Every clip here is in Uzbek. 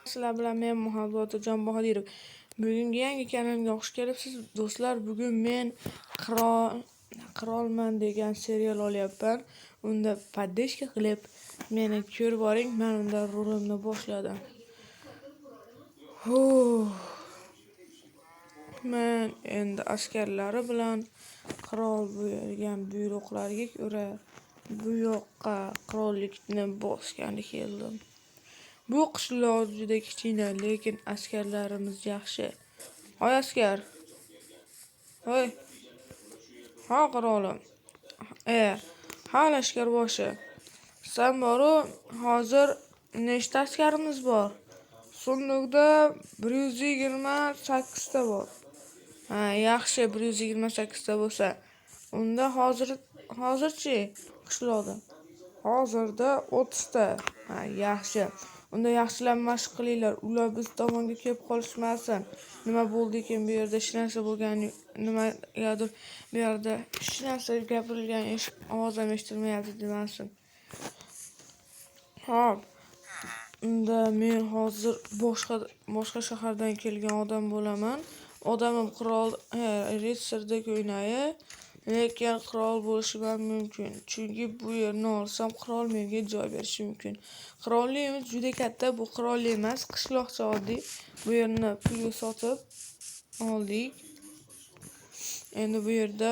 Sizlar bilan men Muhabbatjon Bahodirov. Bugungi yangi kanalimga xush kelibsiz do'stlar. Bugun men qirolman degan serial olyapman. Unda podeshka qilib meni ko'rib boring. Men unda rolimni boshladim. Men endi askarlari bilan qirol bergan buyruqlarga ko'ra bu yoqqa qirollikni bosgani keldim. Bu qishloq juda kichkina, lekin askarlarimiz yaxshi. Hoy askar. Hoy. Ha qirolim. Ha lashkarboshi. Sen boru hozir nechta askarimiz bor? Sunduqda 128 ta bor. Ha, yaxshi 128 ta bo'lsa. Unda hozirchi qishloqda. Hozirda 30 ta. Ha, yaxshi. Unda yaxshilab mashq qilinglar. Ular biz tomonga kelib qolishmasin. Nima bo'ldi ekan bu yerda hech narsa bo'lgani, nimagadir bu yerda hech narsa gapirilgan ovoz ham eshitilmayapti demasin. Xo'p. Unda men hozir boshqa shahardan kelgan odam bo'laman. Odamim qirol ritsardek o'ynaydi, lekin qirol bo'lishim ham mumkin. Chunki bu yerni olsam qirol menga joy berishi mumkin. Qirolligimiz juda katta, bu qirollik emas, qishloqcha oddiy. Bu yerni pulga sotib oldik. Endi bu yerda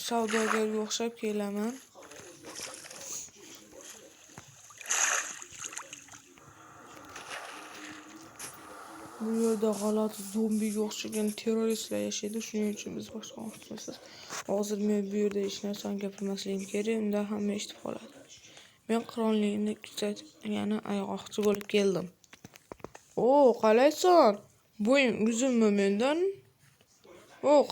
savdogarga o'xshab kelaman. Bu yerda g'alati zombiga o'xshagan terroristlar yashaydi, shuning uchun biz boshqa vaqtimiz. Hozir men bu yerda hech narsani gapirmasligim kerak, unda hamma eshitib qoladi. Men qirollikni kuzatgani ayg'oqchi bo'lib keldim. Qalaysan? Bo'ying uzunmi mendan?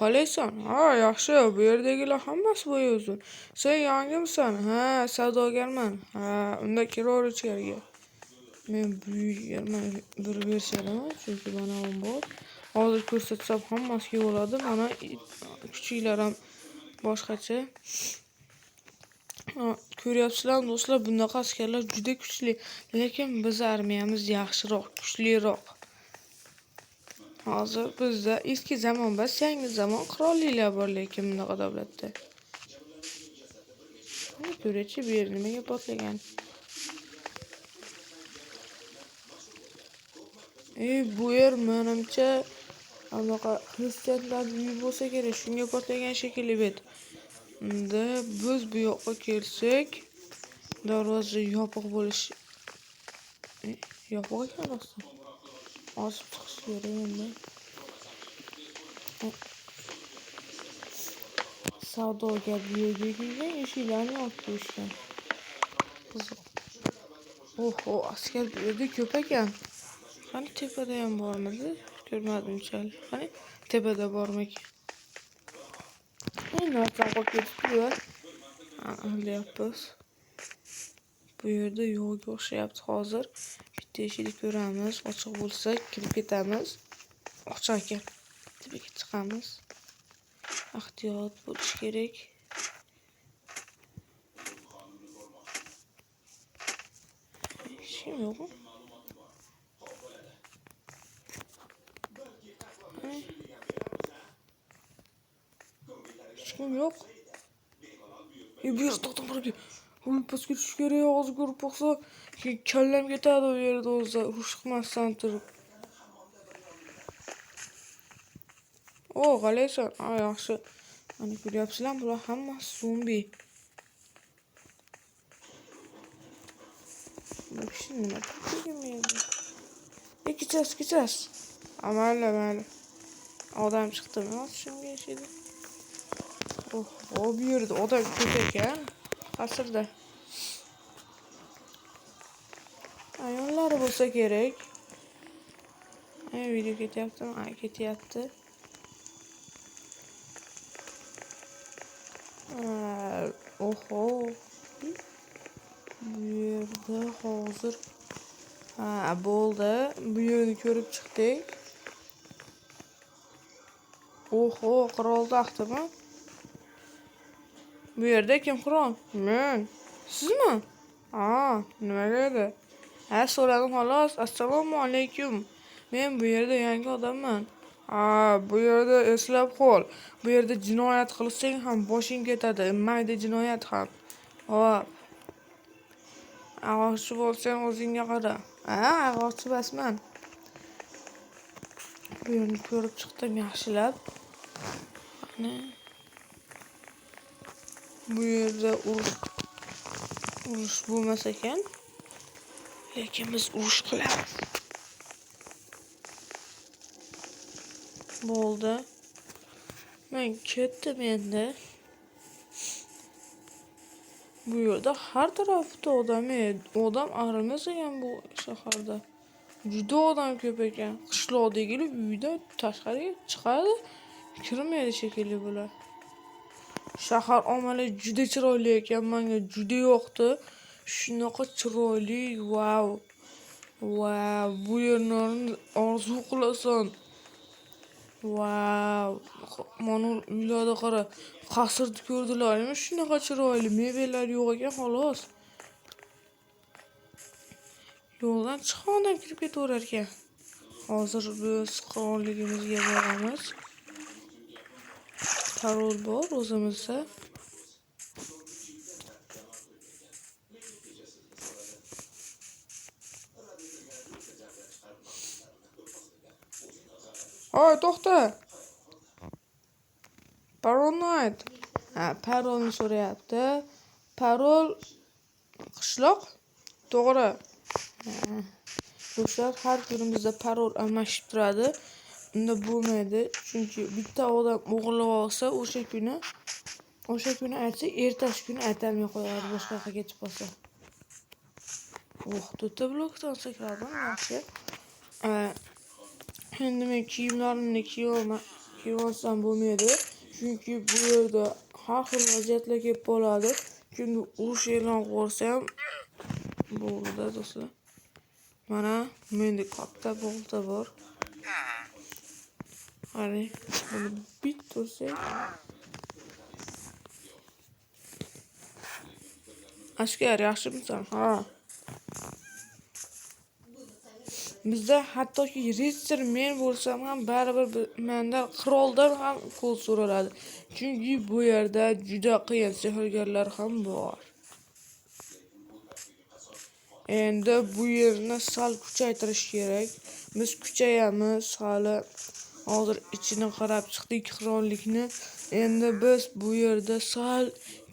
Qalaysan? Ha, yaxshi. Bu yerdagilar hammasi bo'yi uzun. Sen yangimisan? Ha, savdogarman. Ha, unda kiraver ichkariga. Men buyurman bir versiyaman, chunki mana bu bor. Hozir ko'rsatsam hammasiga bo'ladi. Mana kuchuklar ham boshqacha. Ko'ryapsizlar do'stlar, bunaqa askarlar juda kuchli, lekin biz armiyamiz yaxshiroq, kuchliroq. Hozir bizda eski zamon emas, yangi zamon qirolliklar bor, lekin bunaqa davlatda. Ko'rchi bu yer nimaga portlagan? Bu yer menimcha anaqa xristianlar uyi bo'lsa kerak, shunga portlagan shekilli bet. Unda biz bu yoqqa kelsak, darvoza yopiq bo'lishi yopiq ekan aslida. Osib chiqish kerak endi. Savdogar bu yerga kelgan, eshiklarni yopib qo'yishgan. Qiziq. Askar bu yerda ko'p ekan. Qani tepada ham bormidi? Ko'rmadim unchalik. Qani tepada bormi ekan? Narsadan qo'rqib ketibdi-ku. Olyapmiz. Bu yerda yo'lga o'xshayapti hozir. Bitta eshikni ko'ramiz, ochiq bo'lsa kirib ketamiz. Ochiq ekan. Tepaga chiqamiz. Ehtiyot bo'lish kerak. Hech kim yo'qmi? Hech kim yo'q. Bu yerda odam bor ekan. Pastga tushish kerak, hozir ko'rib qo'ysa, kallam ketadi u yerda o'zi ushqmasdan turib. Qalaysan? Ha, yaxshi. Mana ko'ryapsizlar, bular hammasi zombi. Bu kishi nima qilgan? Kechas. Mayli. Odam chiqdimi? Shunga yashaydi. Bu yerda odam ko'p ekan. Qasrda. Ayollar bo'lsa kerak. Video ketyaptimi? Ketyapti. Bu yerda hozir bo'ldi. Bu yerni ko'rib chiqdik. Qirol taxtimi? Bu yerda kim qirol? Men. Sizmi? Nimaga edi? Ha, so'radim xolos. Assalomu alaykum. Men bu yerda yangi odamman. Ha, bu yerda eslab qol. Bu yerda jinoyat qilsang ham boshing ketadi. Mayda jinoyat ham. Hop. Ag'oqchi bo'lsang o'zingga qara. Ha, ag'oqchi emasman. Bu yerni ko'rib chiqdim yaxshilab. Mana bu yerda urush bo'lmas ekan. Lekin biz urush qilamiz. Bo'ldi. Men ketdim endi. Bu yerda har tarafda odam arimas ekan bu shaharda. Juda odam ko'p ekan. Qishloqdagilar uydan tashqariga chiqadi, kirmaydi shekilli bular. Shahar omalari juda chiroyli ekan, menga juda yoqdi. Shunaqa chiroyli, wow. Wow, bu yerni orzu qilasan. Wow, mana uylarga qara. Qasrni ko'rdilarmi? Shunaqa chiroyli, mebellar yo'q ekan xolos. Yo'ldan chiqqandan kirib ketaverar ekan. Hozir biz qirolligimizga boramiz. Parol bor o'zimizda. Hoy, to'xta. Parolni ayt. Ha, parolni so'rayapti. Parol qishloq. To'g'ri. Do'stlar, har kunimizda parol almashib turadi. Unda bo'lmaydi, chunki bitta odam o'g'irlab olsa, o'sha kuni aytsa, ertasi kuni aytolmay qo'yadi, boshqa yoqqa ketib qolsa. To'rtta blokdan sakradim, yaxshi. Endi men kiyimlarimni kiyib olsam bo'lmaydi, chunki bu yerda har xil vaziyatlar kelib qoladi. Kimdir urush e'lon qilsam bo'ldi, do'stlar. Mana menda katta bolta bor. Qarang, buni bit tursak. Askar, yaxshimisan? Ha. Bizda hattoki ritsar men bo'lsam ham baribir mendan qiroldan ham qo'l so'raladi. Chunki bu yerda juda qiyin sehrgarlar ham bor. Endi bu yerni sal kuchaytirish kerak. Biz kuchayamiz, hali hozir ichini qarab chiqdik qirollikni. Endi biz bu yerda sal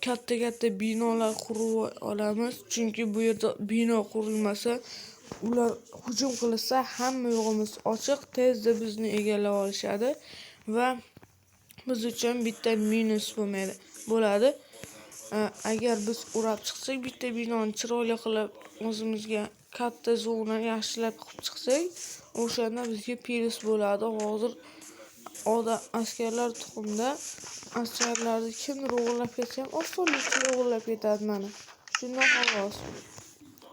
katta binolar qurib olamiz, chunki bu yerda bino qurilmasa, ular hujum qilsa hamma yo'g'imiz ochiq, tezda bizni egallab olishadi va biz uchun bitta minus bo'ladi. Agar biz urab chiqsak, bitta binoni chiroyli qilib o'zimizga katta zona yaxshilab qilib chiqsak, o'shanda bizga plus bo'ladi. Hozir askarlar tuxumda, askarlarni kimdir o'g'irlab ketsa ham osonlikcha o'g'irlab ketadi mana. Shundan xolos.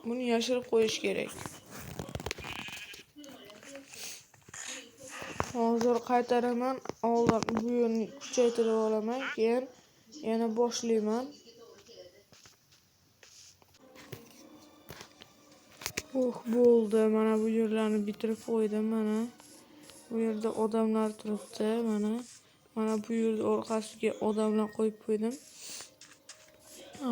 Buni yashirib qo'yish kerak. Hozir qaytaraman, oldin bu yerni kuchaytirib olaman, keyin yana boshlayman. Bo'ldi. Mana bu yerlarni bitirib qo'ydim mana. Bu yerda odamlar turibdi, mana. Mana bu yerda orqasiga odamlar qo'yib qo'ydim.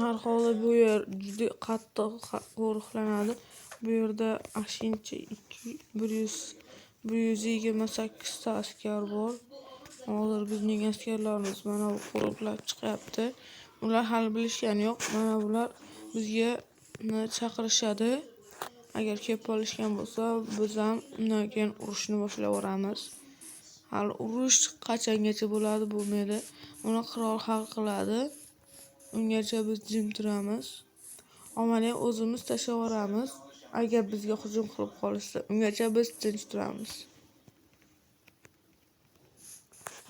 Har holda bu yer juda qattiq qo'riqlanadi. Bu yerda ashincha 128 ta askar bor. Hozir bizning askarlarimiz mana bu qo'riqlab chiqyapti. Ular hali bilishgani yo'q. Mana bular bizga chaqirishadi. Agar kelib qolishgan bo'lsa, biz ham undan keyin urushni boshlavoramiz. Hali urush qachongacha bo'ladi bo'lmaydi. Uni qirol hal qiladi. Ungacha biz jim turamiz. Omani o'zimiz tashlavoramiz. Agar bizga hujum qilib qolsa, ungacha biz tinch turamiz.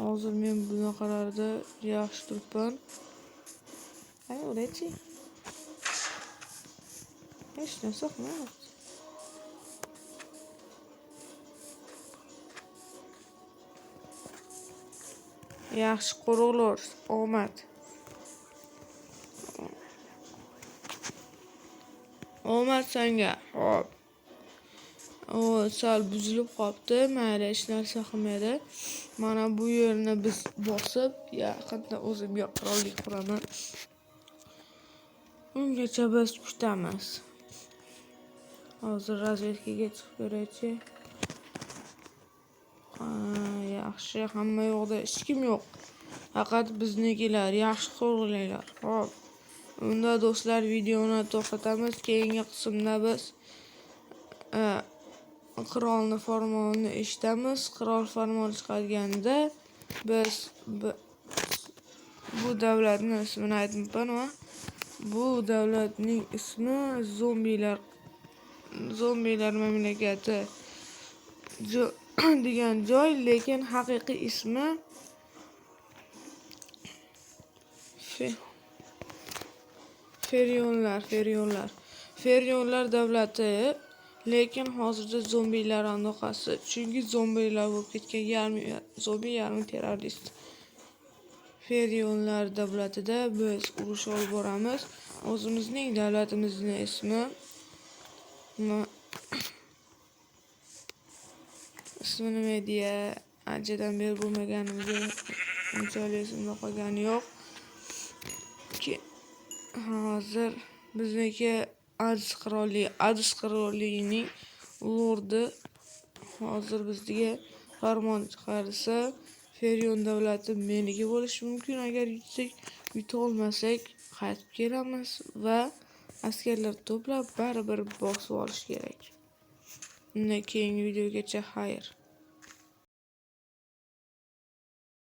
Hozir men bunaqalarda yaxshi turibman. O'raychi. Hech narsa qilmayapti. Yaxshi qo'riqlar, omad. Omad senga. Hop. O sal buzilib qolibdi, mayli hech narsa qilmaydi. Mana bu yerni biz bosib, yaqinda o'zimga qirollik quraman. Ungacha biz kutamiz. Hozir razvedkaga chiqib ko'raychi. Yaxshi, hamma yo'qda hech kim yo'q. Faqat biznikilar, yaxshi qo'rg'ilanglar. Xo'p. Unda do'stlar videoni to'xtatamiz. Keyingi qismda biz qirolni farmonini eshitamiz. Qirol farmon chiqarganida biz bu davlatning ismini aytmayman va bu davlatning ismi zombilar mamlakati degan joy, lekin haqiqiy ismi Ferionlar davlati, lekin hozirda zombilar andoqasi. Chunki zombilar bo'lib ketgan, yarmi zombi, yarmi terrorist. Ferionlar davlatida biz urush olib boramiz. O'zimizning davlatimizning ismi nima deya, anchadan beri bo'lmaganimizga unchalik esimda qolgani yo'q. Hozir bizniki Adis qirolligining lordi hozir bizga farmon chiqarsa, Ferion davlati meniki bo'lishi mumkin. Agar yutsak, yuta olmasak qaytib kelamiz va askarlar to'plab baribir bosib olish kerak. Undan keyingi videogacha xayr.